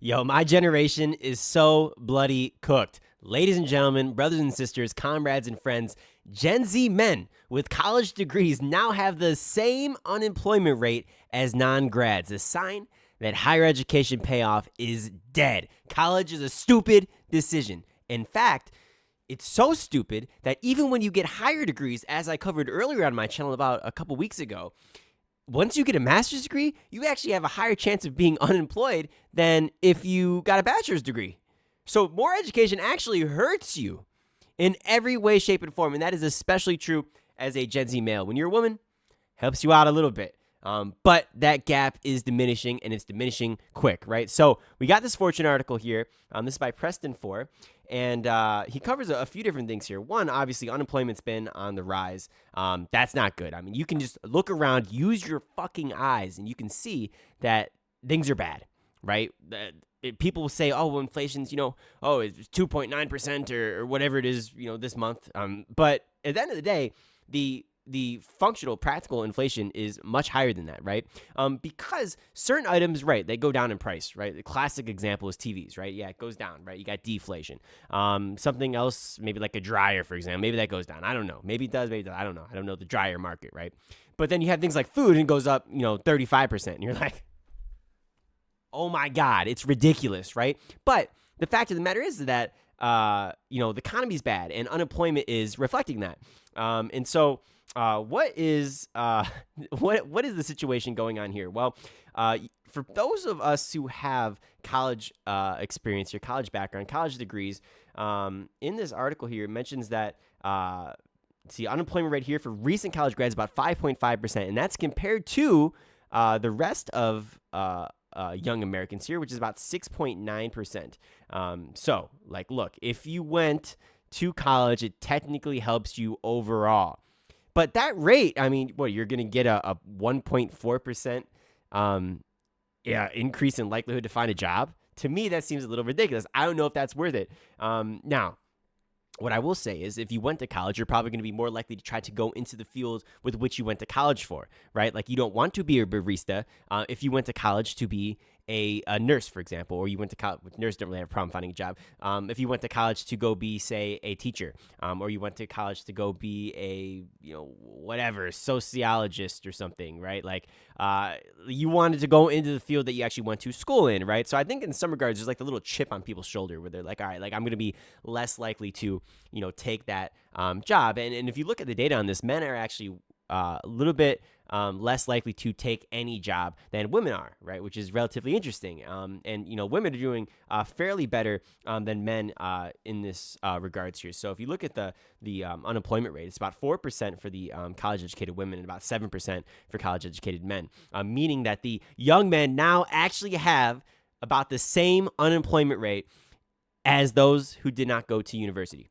Yo, my generation is so bloody cooked. Ladies and gentlemen, brothers and sisters, comrades and friends, Gen Z men with college degrees now have the same unemployment rate as non-grads, a sign that higher education payoff is dead. College is a stupid decision. In fact, it's so stupid that even when you get higher degrees, as I covered earlier on my channel about a couple weeks ago, once you get a master's degree, you actually have a higher chance of being unemployed than if you got a bachelor's degree. So more education actually hurts you in every way, shape, and form. And that is especially true as a Gen Z male. When you're a woman, helps you out a little bit. But that gap is diminishing, and it's diminishing quick, right? So we got this Fortune article here. This is by Preston Four, and he covers a few different things here. One, obviously, unemployment's been on the rise. That's not good. I mean, you can just look around, use your fucking eyes, and you can see that things are bad, right? People will say, oh, well, inflation's, it's 2.9% or whatever it is, this month. But at the end of the day, the functional, practical inflation is much higher than that, right? Because certain items, right, they go down in price, right? The classic example is TVs, right? Yeah, it goes down, right? You got deflation. Something else, maybe like a dryer, for example, maybe that goes down. I don't know. Maybe it does, maybe it does. I don't know. I don't know the dryer market, right? But then you have things like food and it goes up, 35%. And you're like, oh my God, it's ridiculous, right? But the fact of the matter is that, the economy's bad and unemployment is reflecting that. And so, what is the situation going on here? Well, for those of us who have college experience, your college background, college degrees, in this article here, it mentions that unemployment rate here for recent college grads is about 5.5%, and that's compared to the rest of young Americans here, which is about 6.9%. So, look, if you went to college, it technically helps you overall. But that rate, I mean, you're going to get a 1.4% increase in likelihood to find a job? To me, that seems a little ridiculous. I don't know if that's worth it. Now, what I will say is if you went to college, you're probably going to be more likely to try to go into the field with which you went to college for, right? Like you don't want to be a barista if you went to college to be a nurse, for example, or you went to college. Nurses don't really have a problem finding a job. If you went to college to go be, say, a teacher, or you went to college to go be a, sociologist or something, right? Like you wanted to go into the field that you actually went to school in, right? So I think in some regards, there's like a little chip on people's shoulder where they're like, all right, like I'm going to be less likely to, take that job. And if you look at the data on this, men are actually a little bit less likely to take any job than women are, right? Which is relatively interesting. And women are doing fairly better than men in this regards here. So if you look at the unemployment rate, it's about 4% for the college-educated women and about 7% for college-educated men, meaning that the young men now actually have about the same unemployment rate as those who did not go to university.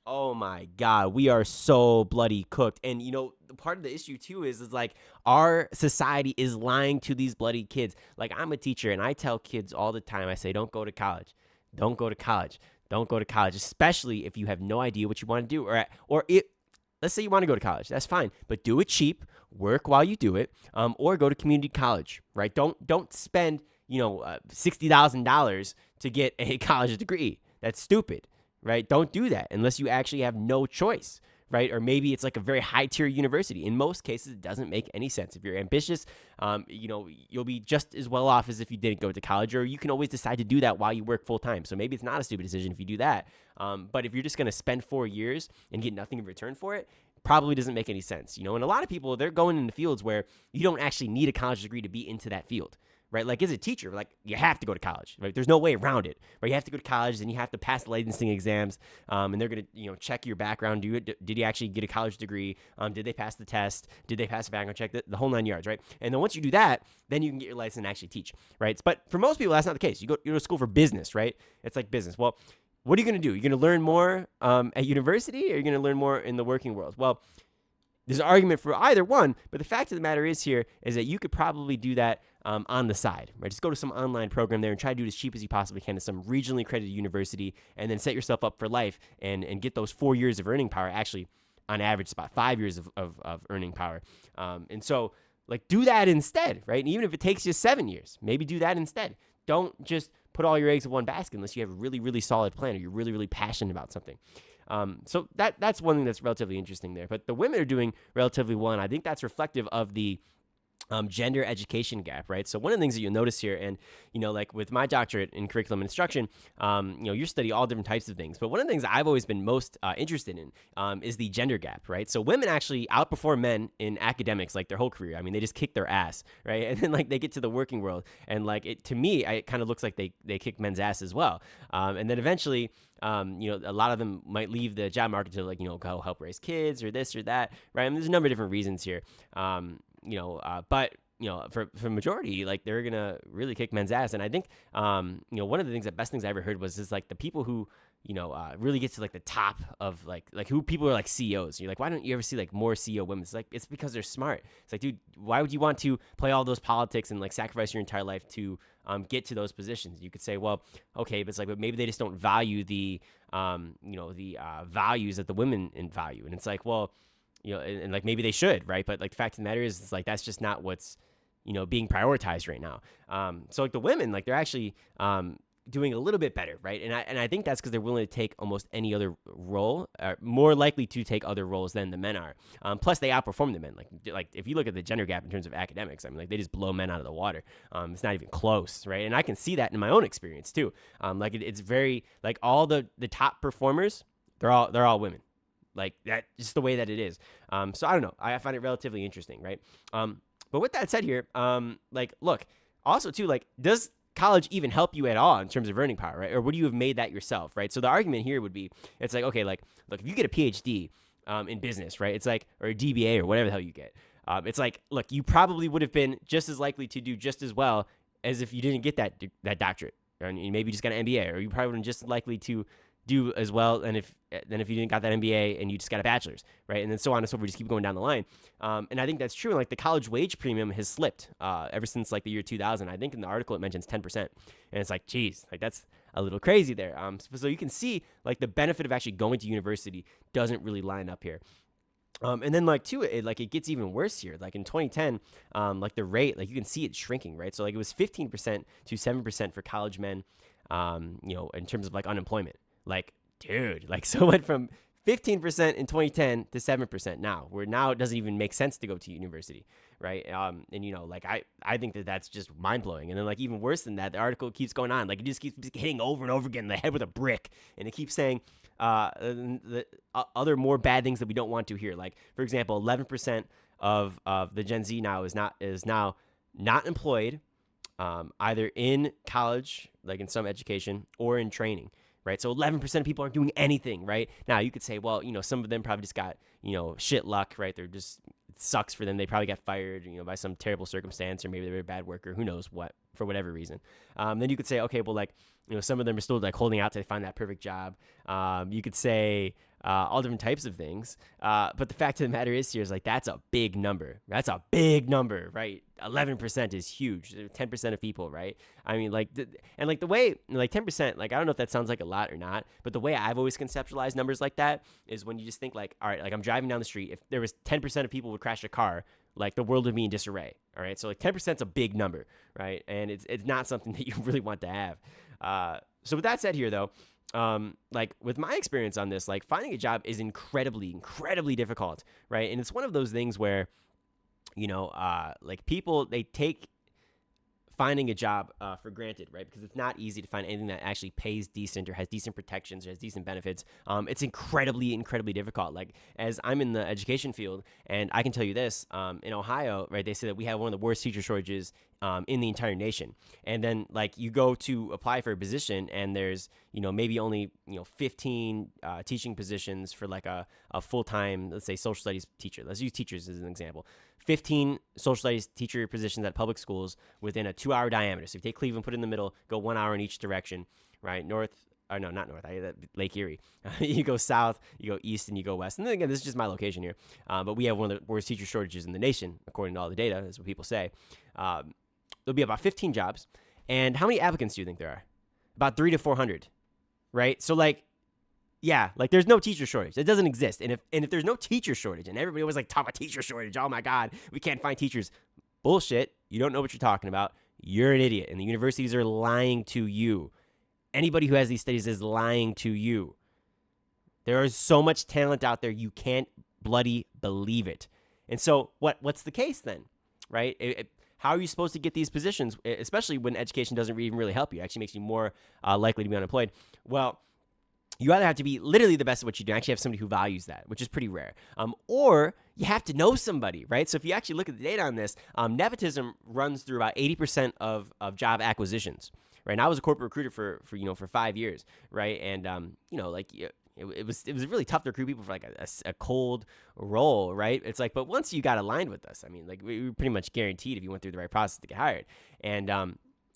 Oh my God, we are so bloody cooked. And part of the issue too is like our society is lying to these bloody kids. Like I'm a teacher and I tell kids all the time, I say, don't go to college. Don't go to college. Don't go to college, especially if you have no idea what you want to do. Let's say you want to go to college. That's fine, but do it cheap, work while you do it, or go to community college, right? Don't spend, $60,000 to get a college degree. That's stupid. Right? Don't do that unless you actually have no choice, right? Or maybe it's like a very high tier university. In most cases, it doesn't make any sense. If you're ambitious, you'll be just as well off as if you didn't go to college, or you can always decide to do that while you work full time. So maybe it's not a stupid decision if you do that. But if you're just going to spend 4 years and get nothing in return for it, probably doesn't make any sense. And a lot of people, they're going into fields where you don't actually need a college degree to be into that field. Right? Like as a teacher, like you have to go to college, right? There's no way around it, right? You have to go to college and you have to pass the licensing exams. And they're going to, check your background. Did you actually get a college degree? Did they pass the test? Did they pass the background check? The whole 9 yards, right? And then once you do that, then you can get your license and actually teach, right? But for most people, that's not the case. You go to school for business, right? It's like business. Well, what are you going to do? You're going to learn more at university, or you're going to learn more in the working world? Well, there's an argument for either one, but the fact of the matter is that you could probably do that on the side, right? Just go to some online program there and try to do it as cheap as you possibly can at some regionally accredited university, and then set yourself up for life and get those 4 years of earning power. Actually, on average, it's about 5 years of earning power. And so, do that instead, right? And even if it takes you 7 years, maybe do that instead. Don't just put all your eggs in one basket unless you have a really, really solid plan or you're really, really passionate about something. So that's one thing that's relatively interesting there. But the women are doing relatively well, and I think that's reflective of the gender education gap, right? So one of the things that you'll notice here, and like with my doctorate in curriculum instruction, you study all different types of things. But one of the things I've always been most interested in is the gender gap, right? So women actually outperform men in academics like their whole career. I mean, they just kick their ass, right? And then like they get to the working world, and like to me, it kind of looks like they kick men's ass as well. And then eventually, a lot of them might leave the job market to go help raise kids or this or that, right? And there's a number of different reasons here. But for majority, like they're gonna really kick men's ass. And I think, one of the best things I ever heard was like the people who, really get to like the top of like who people are like CEOs. You're like, why don't you ever see like more CEO women? It's like, it's because they're smart. It's like, dude, why would you want to play all those politics and like sacrifice your entire life to get to those positions? You could say, well, okay, but it's like, but maybe they just don't value the, values that the women value. And it's like, well, and like maybe they should, right? But like the fact of the matter is, it's like that's just not what's being prioritized right now. So like the women, like they're actually doing a little bit better, right? And I think that's because they're willing to take almost any other role, more likely to take other roles than the men are. Plus they outperform the men. Like if you look at the gender gap in terms of academics, I mean, like they just blow men out of the water. It's not even close, right? And I can see that in my own experience too. Like it's very like all the top performers, they're all women. Like that, just the way that it is. So I don't know. I find it relatively interesting, right? But with that said here, like, look, also too, like, does college even help you at all in terms of earning power, right? Or would you have made that yourself, right? So the argument here would be, it's like, okay, like, look, if you get a PhD in business, right? It's like, or a DBA or whatever the hell you get. It's like, look, you probably would have been just as likely to do just as well as if you didn't get that doctorate, and you maybe just got an MBA, or you probably would have just likely to do as well than if you didn't got that MBA and you just got a bachelor's, right? And then so on and so forth, just keep going down the line. And I think that's true. And like the college wage premium has slipped ever since like the year 2000. I think in the article it mentions 10%, and it's like, geez, like that's a little crazy there. So you can see like the benefit of actually going to university doesn't really line up here. And then like it gets even worse here. Like in 2010, like the rate, like you can see it shrinking, right? So like it was 15% to 7% for college men, in terms of like unemployment. Like, dude, like so went from 15% in 2010 to 7% now, where now it doesn't even make sense to go to university, right? And like I think that's just mind blowing. And then like even worse than that, the article keeps going on, like it just keeps hitting over and over again in the head with a brick, and it keeps saying the other more bad things that we don't want to hear. Like for example, 11% of the Gen Z now is now not employed, either in college, like in some education, or in training. Right. So 11% of people aren't doing anything. Right. Now you could say, well, some of them probably just got, shit luck. Right. It sucks for them. They probably got fired, by some terrible circumstance, or maybe they were a bad worker. Who knows what, for whatever reason. Then you could say, okay, well, like, some of them are still like holding out to find that perfect job. You could say all different types of things. But the fact of the matter is here is like, that's a big number. That's a big number, right? 11% is huge. 10% of people, right? I mean, like, and like the way, like 10%, like, I don't know if that sounds like a lot or not, but the way I've always conceptualized numbers like that is when you just think like, all right, like I'm driving down the street. If there was 10% of people would crash a car, like the world would be in disarray. All right. So like 10% is a big number, right? And it's not something that you really want to have. So with that said here though, like with my experience on this, like finding a job is incredibly difficult, right? And it's one of those things where, like people, they take finding a job for granted, right? Because it's not easy to find anything that actually pays decent or has decent protections or has decent benefits. It's incredibly difficult. Like as I'm in the education field, and I can tell you this, in Ohio, right, they say that we have one of the worst teacher shortages in the entire nation. And then like you go to apply for a position and there's, maybe only, 15 teaching positions for like a full-time, let's say social studies teacher. Let's use teachers as an example. 15 social studies teacher positions at public schools within a 2-hour diameter. So if you take Cleveland, put it in the middle, go 1 hour in each direction, right? Not north, Lake Erie. You go south, you go east, and you go west. And then again, this is just my location here. But we have one of the worst teacher shortages in the nation, according to all the data, is what people say. There'll be about 15 jobs. And how many applicants do you think there are? About 300 to 400, right? So like, yeah, like there's no teacher shortage. It doesn't exist. And if there's no teacher shortage, and everybody was like, talk about teacher shortage, oh my God, we can't find teachers. Bullshit. You don't know what you're talking about. you're an idiot. And the universities are lying to you. Anybody who has these studies is lying to you. There is so much talent out there, you can't bloody believe it. And so what's the case then, right? How are you supposed to get these positions, especially when education doesn't even really help you? It actually makes you more likely to be unemployed. Well, you either have to be literally the best at what you do, actually have somebody who values that, which is pretty rare, or you have to know somebody, right? So if you actually look at the data on this, nepotism runs through about 80% of job acquisitions, right? And I was a corporate recruiter for 5 years, right? And it was really tough to recruit people for like a cold role, right? It's like, but once you got aligned with us, I mean, like we were pretty much guaranteed if you went through the right process to get hired. And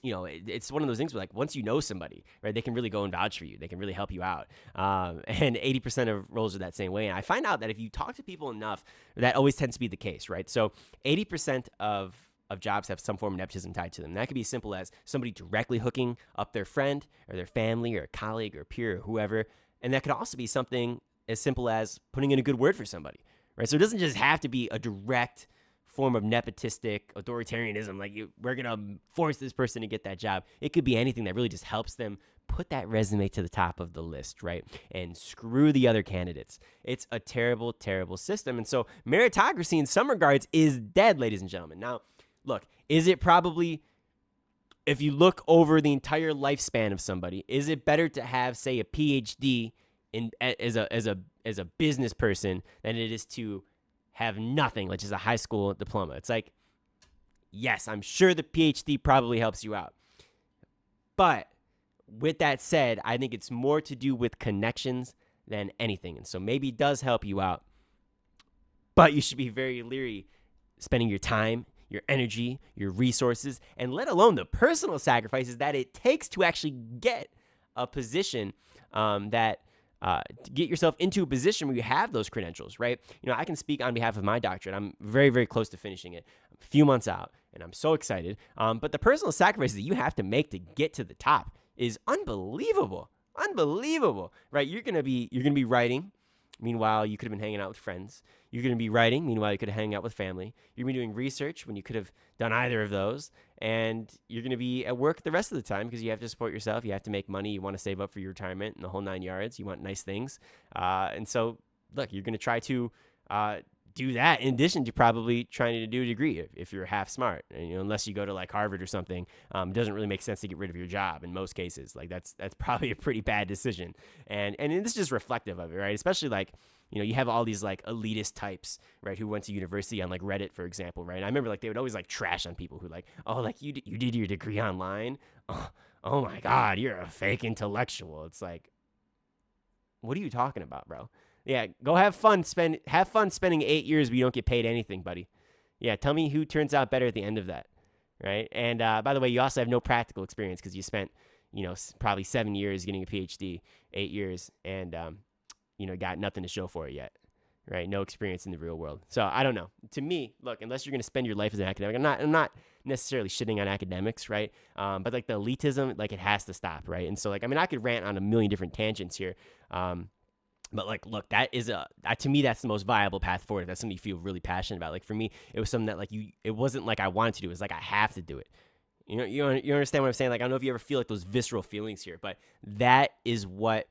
it's one of those things where like once you know somebody, right, they can really go and vouch for you. They can really help you out. And 80% of roles are that same way. And I find out that if you talk to people enough, that always tends to be the case, right? So 80% of jobs have some form of nepotism tied to them. That could be as simple as somebody directly hooking up their friend or their family or a colleague or peer or whoever. And that could also be something as simple as putting in a good word for somebody, right? So it doesn't just have to be a direct form of nepotistic authoritarianism, like we're going to force this person to get that job. It could be anything that really just helps them put that resume to the top of the list, right? And screw the other candidates. It's a terrible, terrible system. And so meritocracy in some regards is dead, ladies and gentlemen. Now, look, is it probably, if you look over the entire lifespan of somebody, is it better to have, say, a PhD as a business person than it is to have nothing, which is a high school diploma? It's like, yes, I'm sure the PhD probably helps you out. But with that said, I think it's more to do with connections than anything. And so maybe it does help you out, but you should be very leery spending your time, your energy, your resources, and let alone the personal sacrifices that it takes to actually get a position to get yourself into a position where you have those credentials, right? I can speak on behalf of my doctorate. I'm very, very close to finishing it. I'm a few months out, and I'm so excited. But the personal sacrifices that you have to make to get to the top is unbelievable, right? You're gonna be writing. Meanwhile, you could have been hanging out with friends. You're going to be writing. Meanwhile, you could have hung out with family. You're going to be doing research when you could have done either of those. And you're going to be at work the rest of the time because you have to support yourself. You have to make money. You want to save up for your retirement and the whole 9 yards. You want nice things. And so, look, you're going to try to do that in addition to probably trying to do a degree if you're half smart. And, unless you go to like Harvard or something, it doesn't really make sense to get rid of your job in most cases. Like that's probably a pretty bad decision. And this is just reflective of it, right? Especially like, you have all these like elitist types, right, who went to university on like Reddit, for example, right? And I remember like they would always like trash on people who like, oh, like you did your degree online. Oh my God, you're a fake intellectual. It's like, what are you talking about, bro? Yeah, go have fun spending 8 years but you don't get paid anything, buddy. Yeah, tell me who turns out better at the end of that, right? And by the way, you also have no practical experience because you spent, probably 7 years getting a PhD, 8 years, and got nothing to show for it yet, right? No experience in the real world. So I don't know. To me, look, unless you're going to spend your life as an academic, I'm not necessarily shitting on academics, right? But like the elitism, like it has to stop, right? And so like, I could rant on a million different tangents here. But like, look, that is to me, that's the most viable path forward. If that's something you feel really passionate about. Like for me, it was something that like it wasn't like I wanted to do. It was like I have to do it. You understand what I'm saying? Like, I don't know if you ever feel like those visceral feelings here, but that is what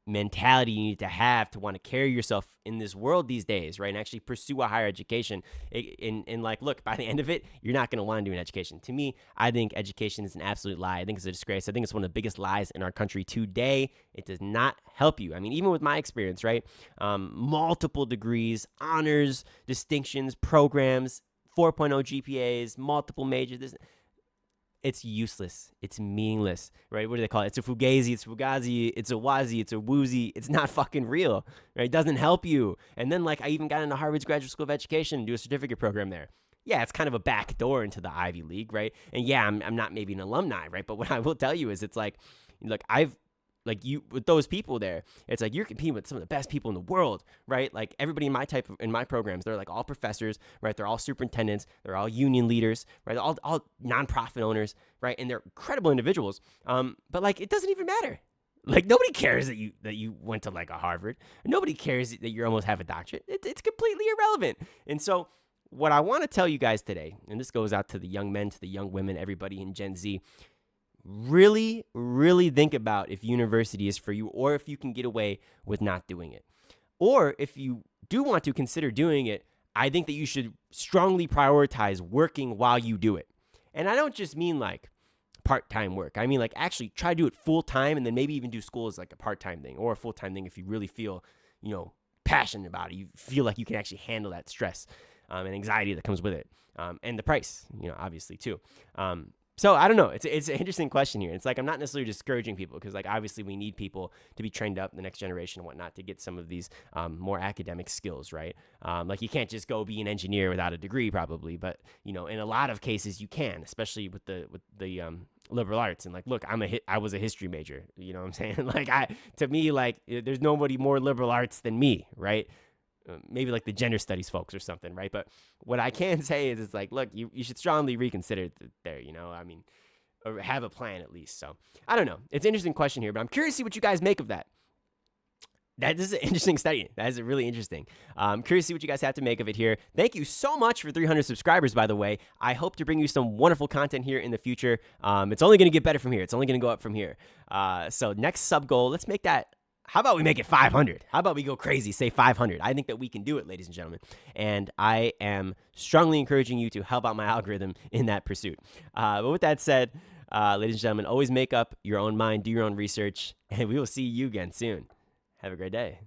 mentality you need to have to want to carry yourself in this world these days, right? And actually pursue a higher education. And like, look, by the end of it, you're not going to want to do an education. To me, I think education is an absolute lie. I think it's a disgrace. I think it's one of the biggest lies in our country today. It does not help you. Even with my experience, right? Multiple degrees, honors, distinctions, programs, 4.0 GPAs, multiple majors. It's useless. It's meaningless, right? What do they call it? It's a fugazi, it's fugazi, it's a wazi, it's a woozy. It's not fucking real, right? It doesn't help you. And then like I even got into Harvard's Graduate School of Education and do a certificate program there. Yeah, it's kind of a back door into the Ivy League, right? And yeah, I'm not maybe an alumni, right? But what I will tell you is it's like, look, with those people there, it's like you're competing with some of the best people in the world, right? Like everybody in my programs, they're like all professors, right? They're all superintendents, they're all union leaders, right? All nonprofit owners, right? And they're incredible individuals. But like it doesn't even matter. Like nobody cares that you went to like a Harvard. Nobody cares that you almost have a doctorate. It's completely irrelevant. And so what I want to tell you guys today, and this goes out to the young men, to the young women, everybody in Gen Z, really, really think about if university is for you, or if you can get away with not doing it. Or if you do want to consider doing it, I think that you should strongly prioritize working while you do it. And I don't just mean like part-time work. I mean like actually try to do it full-time, and then maybe even do school as like a part-time thing or a full-time thing if you really feel, passionate about it. You feel like you can actually handle that stress and anxiety that comes with it, and the price, obviously too. So I don't know. It's an interesting question here. It's like I'm not necessarily discouraging people, because like obviously we need people to be trained up, the next generation and whatnot, to get some of these more academic skills, right? Like you can't just go be an engineer without a degree, probably, but in a lot of cases you can, especially with the liberal arts. And like, look, I was a history major. You know what I'm saying? Like to me, like there's nobody more liberal arts than me, right? Maybe like the gender studies folks or something, right? But what I can say is, it's like, look, you should strongly reconsider there, or have a plan at least. So I don't know. It's an interesting question here, but I'm curious to see what you guys make of that. That is an interesting study. That is really interesting. I'm curious to see what you guys have to make of it here. Thank you so much for 300 subscribers, by the way. I hope to bring you some wonderful content here in the future. It's only going to get better from here. It's only going to go up from here. So next sub goal, let's make that. How about we make it 500? How about we go crazy, say 500? I think that we can do it, ladies and gentlemen. And I am strongly encouraging you to help out my algorithm in that pursuit. But with that said, ladies and gentlemen, always make up your own mind, do your own research, and we will see you again soon. Have a great day.